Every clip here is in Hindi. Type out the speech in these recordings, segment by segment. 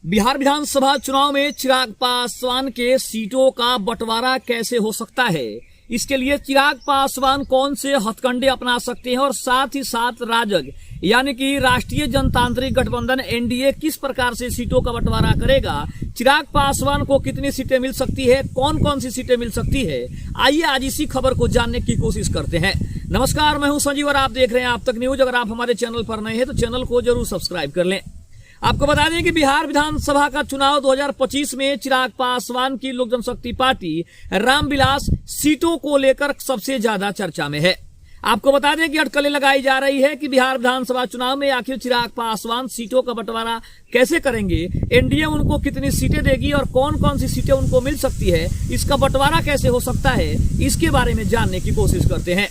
बिहार विधानसभा चुनाव में चिराग पासवान के सीटों का बंटवारा कैसे हो सकता है, इसके लिए चिराग पासवान कौन से हथकंडे अपना सकते हैं और साथ ही साथ राजग यानी कि राष्ट्रीय जनतांत्रिक गठबंधन एनडीए किस प्रकार से सीटों का बंटवारा करेगा, चिराग पासवान को कितनी सीटें मिल सकती है, कौन कौन सी सीटें मिल सकती है, आइए आज इसी खबर को जानने की कोशिश करते हैं। नमस्कार, मैं हूं संजीव और आप देख रहे हैं आप तक न्यूज। अगर आप हमारे चैनल पर नए हैं तो चैनल को जरूर सब्सक्राइब कर लें। आपको बता दें कि बिहार विधानसभा का चुनाव 2025 में चिराग पासवान की लोक जनशक्ति पार्टी रामविलास सीटों को लेकर सबसे ज्यादा चर्चा में है। आपको बता दें कि अटकलें लगाई जा रही है कि बिहार विधानसभा चुनाव में आखिर चिराग पासवान सीटों का बंटवारा कैसे करेंगे, एनडीए उनको कितनी सीटें देगी और कौन कौन सी सीटें उनको मिल सकती है, इसका बंटवारा कैसे हो सकता है, इसके बारे में जानने की कोशिश करते हैं।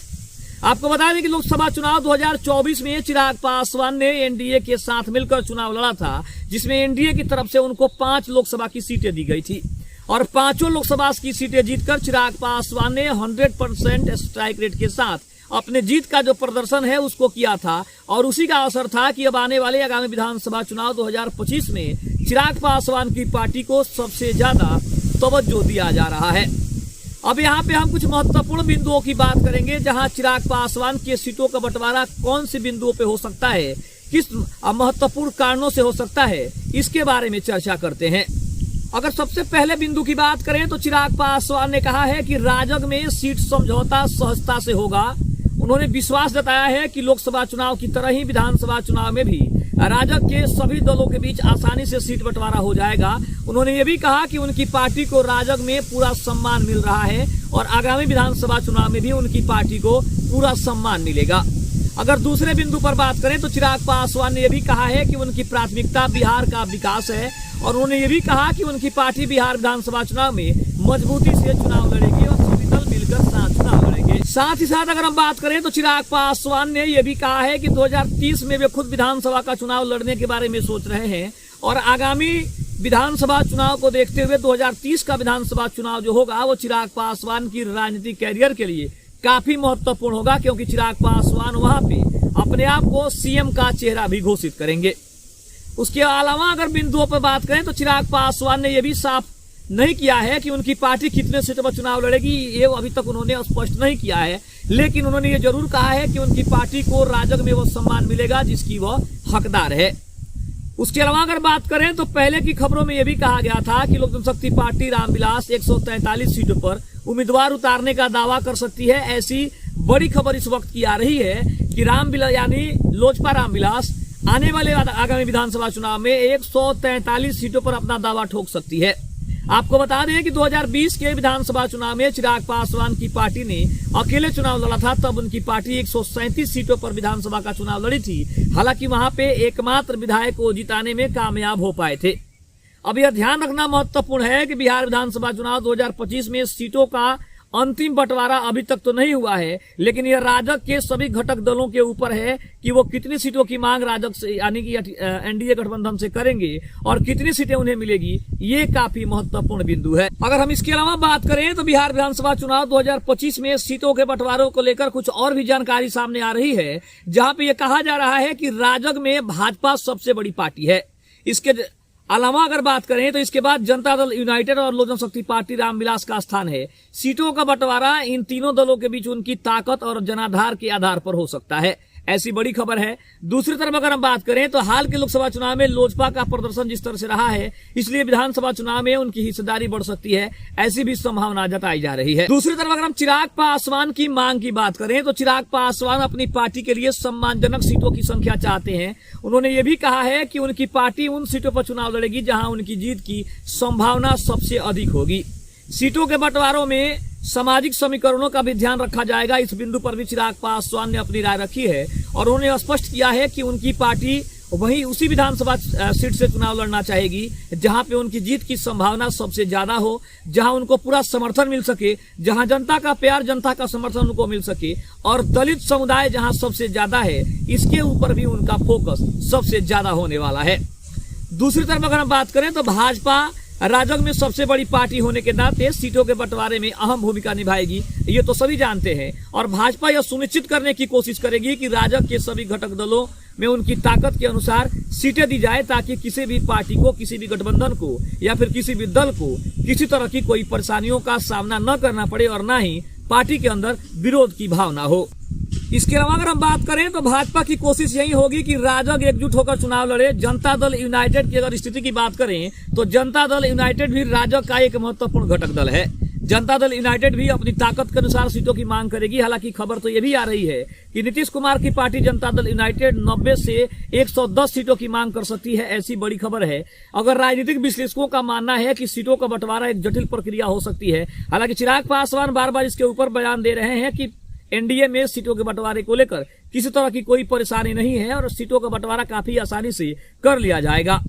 आपको बता दें कि लोकसभा चुनाव 2024 में चिराग पासवान ने एनडीए के साथ मिलकर चुनाव लड़ा था, जिसमें एनडीए की तरफ से उनको 5 लोकसभा की सीटें दी गई थी और 5 लोकसभा की सीटें जीतकर चिराग पासवान ने 100% स्ट्राइक रेट के साथ अपने जीत का जो प्रदर्शन है उसको किया था और उसी का असर था कि अब आने वाले आगामी विधानसभा चुनाव 2025 में चिराग पासवान की पार्टी को सबसे ज्यादा तवज्जो दिया जा रहा है। अब यहाँ पे हम कुछ महत्वपूर्ण बिंदुओं की बात करेंगे, जहां चिराग पासवान के सीटों का बंटवारा कौन से बिंदुओं पे हो सकता है, किस महत्वपूर्ण कारणों से हो सकता है, इसके बारे में चर्चा करते हैं। अगर सबसे पहले बिंदु की बात करें तो चिराग पासवान ने कहा है कि राजग में सीट समझौता सहजता से होगा। उन्होंने विश्वास जताया है कि लोकसभा चुनाव की तरह ही विधानसभा चुनाव में भी राजग के सभी दलों के बीच आसानी से सीट बंटवारा हो जाएगा। उन्होंने ये भी कहा कि उनकी पार्टी को राजग में पूरा सम्मान मिल रहा है और आगामी विधानसभा चुनाव में भी उनकी पार्टी को पूरा सम्मान मिलेगा। अगर दूसरे बिंदु पर बात करें तो चिराग पासवान ने यह भी कहा है कि उनकी प्राथमिकता बिहार का विकास है और उन्होंने ये भी कहा कि उनकी पार्टी बिहार विधानसभा चुनाव में मजबूती से चुनाव लड़ेगी और सभी दल मिलकर साथ चुनाव लड़ेंगे। साथ ही साथ अगर हम बात करें तो चिराग पासवान ने यह भी कहा है कि 2030 में वे खुद विधानसभा का चुनाव लड़ने के बारे में सोच रहे हैं और आगामी विधानसभा चुनाव को देखते हुए 2030 का विधानसभा चुनाव जो होगा वो चिराग पासवान की राजनीतिक कैरियर के लिए काफी महत्वपूर्ण होगा, क्योंकि चिराग पासवान वहां पे अपने आप को सीएम का चेहरा भी घोषित करेंगे। उसके अलावा अगर बिंदुओं पर बात करें तो चिराग पासवान ने यह भी साफ नहीं किया है कि उनकी पार्टी कितने सीटों पर चुनाव लड़ेगी, ये अभी तक उन्होंने स्पष्ट नहीं किया है, लेकिन उन्होंने ये जरूर कहा है कि उनकी पार्टी को राजग में वो सम्मान मिलेगा जिसकी वह हकदार है। उसके अलावा अगर बात करें तो पहले की खबरों में यह भी कहा गया था कि लोक जनशक्ति पार्टी रामविलास 143 सीटों पर उम्मीदवार उतारने का दावा कर सकती है। ऐसी बड़ी खबर इस वक्त की आ रही है कि रामविलास यानी लोजपा रामविलास आने वाले आगामी विधानसभा चुनाव में 143 सीटों पर अपना दावा ठोक सकती है। आपको बता दें कि 2020 के विधानसभा चुनाव में चिराग पासवान की पार्टी ने अकेले चुनाव लड़ा था, तब उनकी पार्टी 137 सीटों पर विधानसभा का चुनाव लड़ी थी। हालांकि वहां पे एकमात्र विधायक को जिताने में कामयाब हो पाए थे। अब यह ध्यान रखना महत्वपूर्ण है कि बिहार विधानसभा चुनाव 2025 में सीटों का अंतिम बंटवारा अभी तक तो नहीं हुआ है, लेकिन यह राजग के सभी घटक दलों के ऊपर है कि वो कितनी सीटों की मांग राजग से यानी कि एनडीए गठबंधन से करेंगे और कितनी सीटें उन्हें मिलेगी, ये काफी महत्वपूर्ण बिंदु है। अगर हम इसके अलावा बात करें तो बिहार विधानसभा चुनाव 2025 में सीटों के बंटवारों को लेकर कुछ और भी जानकारी सामने आ रही है, जहां पे यह कहा जा रहा है कि राजग में भाजपा सबसे बड़ी पार्टी है। इसके अलावा अगर बात करें तो इसके बाद जनता दल यूनाइटेड और लोक जनशक्ति पार्टी रामविलास का स्थान है। सीटों का बंटवारा इन तीनों दलों के बीच उनकी ताकत और जनाधार के आधार पर हो सकता है, ऐसी बड़ी खबर है। दूसरी तरफ अगर हम बात करें तो हाल के लोकसभा चुनाव में लोजपा का प्रदर्शन जिस तरह से रहा है, इसलिए विधानसभा चुनाव में उनकी हिस्सेदारी बढ़ सकती है, ऐसी भी संभावना जताई जा रही है। दूसरी तरफ अगर हम चिराग पासवान की मांग की बात करें तो चिराग पासवान अपनी पार्टी के लिए सम्मानजनक सीटों की संख्या चाहते हैं। उन्होंने ये भी कहा है कि उनकी पार्टी उन सीटों पर चुनाव लड़ेगी जहां उनकी जीत की संभावना सबसे अधिक होगी। सीटों के बंटवारों में सामाजिक समीकरणों का भी ध्यान रखा जाएगा। इस बिंदु पर भी चिराग पासवान ने अपनी राय रखी है और उन्होंने स्पष्ट किया है कि उनकी पार्टी वहीं उसी विधानसभा सीट से चुनाव लड़ना चाहेगी जहां पे उनकी जीत की संभावना सबसे ज्यादा हो, जहां उनको पूरा समर्थन मिल सके, जहां जनता का प्यार, जनता का समर्थन उनको मिल सके और दलित समुदाय जहां सबसे ज्यादा है, इसके ऊपर भी उनका फोकस सबसे ज्यादा होने वाला है। दूसरी तरफ अगर हम बात करें तो भाजपा राजग में सबसे बड़ी पार्टी होने के नाते सीटों के बंटवारे में अहम भूमिका निभाएगी, ये तो सभी जानते हैं। और भाजपा यह सुनिश्चित करने की कोशिश करेगी कि राजग के सभी घटक दलों में उनकी ताकत के अनुसार सीटें दी जाए, ताकि किसी भी पार्टी को, किसी भी गठबंधन को या फिर किसी भी दल को किसी तरह की कोई परेशानियों का सामना न करना पड़े और न ही पार्टी के अंदर विरोध की भावना हो। इसके अलावा अगर हम बात करें तो भाजपा की कोशिश यही होगी कि राजग एकजुट होकर चुनाव लड़े। जनता दल यूनाइटेड की अगर स्थिति की बात करें तो जनता दल यूनाइटेड भी राजग का एक महत्वपूर्ण घटक दल है। जनता दल यूनाइटेड भी अपनी ताकत के अनुसार सीटों की मांग करेगी। हालांकि खबर तो ये भी आ रही है कि नीतीश कुमार की पार्टी जनता दल यूनाइटेड 90 से 110 सीटों की मांग कर सकती है, ऐसी बड़ी खबर है। अगर राजनीतिक विश्लेषकों का मानना है कि सीटों का बंटवारा एक जटिल प्रक्रिया हो सकती है। हालांकि चिराग पासवान बार बार इसके ऊपर बयान दे रहे हैं कि एनडीए में सीटों के बंटवारे को लेकर किसी तरह की कोई परेशानी नहीं है और सीटों का बंटवारा काफी आसानी से कर लिया जाएगा।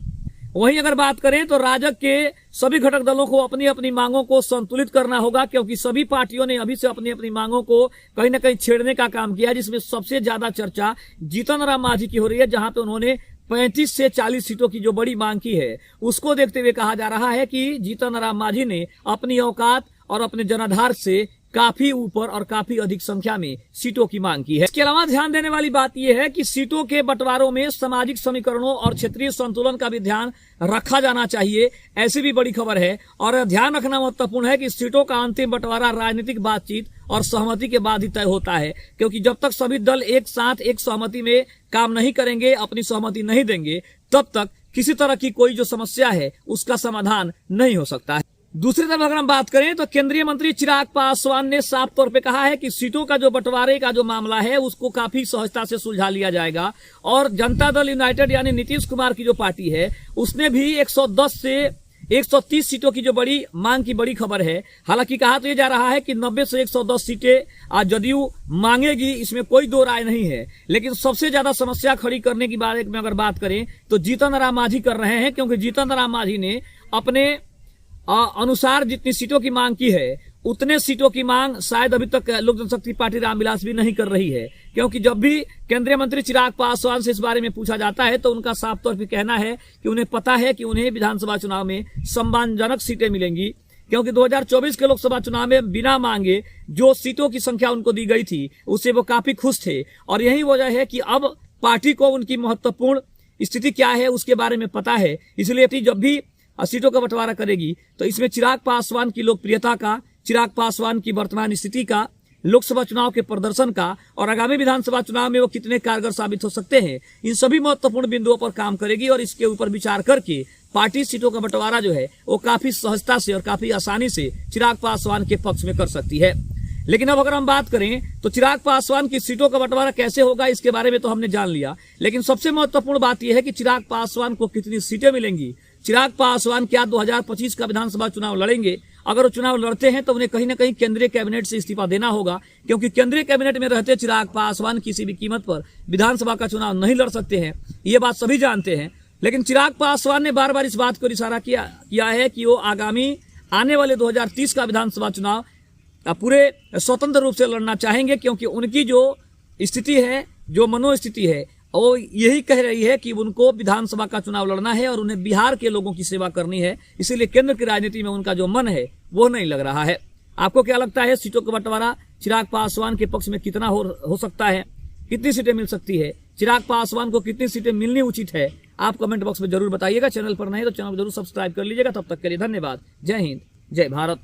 वहीं अगर बात करें तो राजग के सभी घटक दलों को अपनी अपनी मांगों को संतुलित करना होगा, क्योंकि सभी पार्टियों ने अभी से अपनी अपनी मांगों को कहीं न कहीं छेड़ने का काम किया है, जिसमें सबसे ज्यादा चर्चा जीतन राम मांझी की हो रही है, जहां पे उन्होंने 35 से 40 सीटों की जो बड़ी मांग की है उसको देखते हुए कहा जा रहा है कि जीतन राम मांझी ने अपनी औकात और अपने जनाधार से काफी ऊपर और काफी अधिक संख्या में सीटों की मांग की है। इसके अलावा ध्यान देने वाली बात यह है कि सीटों के बंटवारों में सामाजिक समीकरणों और क्षेत्रीय संतुलन का भी ध्यान रखा जाना चाहिए, ऐसी भी बड़ी खबर है। और ध्यान रखना महत्वपूर्ण है कि सीटों का अंतिम बंटवारा राजनीतिक बातचीत और सहमति के बाद ही तय होता है, क्योंकि जब तक सभी दल एक साथ एक सहमति में काम नहीं करेंगे, अपनी सहमति नहीं देंगे, तब तक किसी तरह की कोई जो समस्या है उसका समाधान नहीं हो सकता है। दूसरी तरफ अगर हम बात करें तो केंद्रीय मंत्री चिराग पासवान ने साफ तौर पे कहा है कि सीटों का जो बंटवारे का जो मामला है उसको काफी सहजता से सुलझा लिया जाएगा। और जनता दल यूनाइटेड यानी नीतीश कुमार की जो पार्टी है उसने भी 110 से 130 सीटों की जो बड़ी मांग की बड़ी खबर है। हालांकि कहा तो ये जा रहा है कि 90 से 110 सीटें जदयू मांगेगी, इसमें कोई दो राय नहीं है। लेकिन सबसे ज्यादा समस्या खड़ी करने की बारे में अगर बात करें तो जीतन राम मांझी कर रहे हैं, क्योंकि जीतन राम मांझी ने अपने अनुसार जितनी सीटों की मांग की है उतने सीटों की मांग शायद अभी तक लोक जनशक्ति पार्टी रामविलास भी नहीं कर रही है। क्योंकि जब भी केंद्रीय मंत्री चिराग पासवान से इस बारे में पूछा जाता है तो उनका साफ तौर पर कहना है कि उन्हें पता है कि उन्हें विधानसभा चुनाव में सम्मानजनक सीटें मिलेंगी, क्योंकि 2024 के लोकसभा चुनाव में बिना मांगे जो सीटों की संख्या उनको दी गई थी उससे वो काफी खुश थे। और यही वजह है कि अब पार्टी को उनकी महत्वपूर्ण स्थिति क्या है उसके बारे में पता है, इसलिए जब भी सीटों का बंटवारा करेगी तो इसमें चिराग पासवान की लोकप्रियता का, चिराग पासवान की वर्तमान स्थिति का, लोकसभा चुनाव के प्रदर्शन का और आगामी विधानसभा चुनाव में वो कितने कारगर साबित हो सकते हैं, इन सभी महत्वपूर्ण बिंदुओं पर काम करेगी। और इसके ऊपर विचार करके पार्टी सीटों का बंटवारा जो है वो काफी सहजता से और काफी आसानी से चिराग पासवान के पक्ष में कर सकती है। लेकिन अब अगर हम बात करें तो चिराग पासवान की सीटों का बंटवारा कैसे होगा इसके बारे में तो हमने जान लिया, लेकिन सबसे महत्वपूर्ण बात यह है कि चिराग पासवान को कितनी सीटें मिलेंगी। चिराग पासवान क्या 2025 का विधानसभा चुनाव लड़ेंगे? अगर वो चुनाव लड़ते हैं तो उन्हें कहीं ना कहीं केंद्रीय कैबिनेट से इस्तीफा देना होगा, क्योंकि केंद्रीय कैबिनेट में रहते चिराग पासवान किसी भी कीमत पर विधानसभा का चुनाव नहीं लड़ सकते हैं, ये बात सभी जानते हैं। लेकिन चिराग पासवान ने बार बार इस बात को इशारा किया है कि वो आगामी आने वाले 2030 का विधानसभा चुनाव पूरे स्वतंत्र रूप से लड़ना चाहेंगे, क्योंकि उनकी जो स्थिति है, जो मनोस्थिति है, वो यही कह रही है कि उनको विधानसभा का चुनाव लड़ना है और उन्हें बिहार के लोगों की सेवा करनी है। इसीलिए केंद्र की राजनीति में उनका जो मन है वो नहीं लग रहा है। आपको क्या लगता है, सीटों का बंटवारा चिराग पासवान के पक्ष में कितना हो सकता है? कितनी सीटें मिल सकती है? चिराग पासवान को कितनी सीटें मिलनी उचित है? आप कमेंट बॉक्स में जरूर बताइएगा। चैनल पर नहीं तो चैनल को जरूर सब्सक्राइब कर लीजिएगा। तब तक के लिए धन्यवाद। जय हिंद, जय भारत।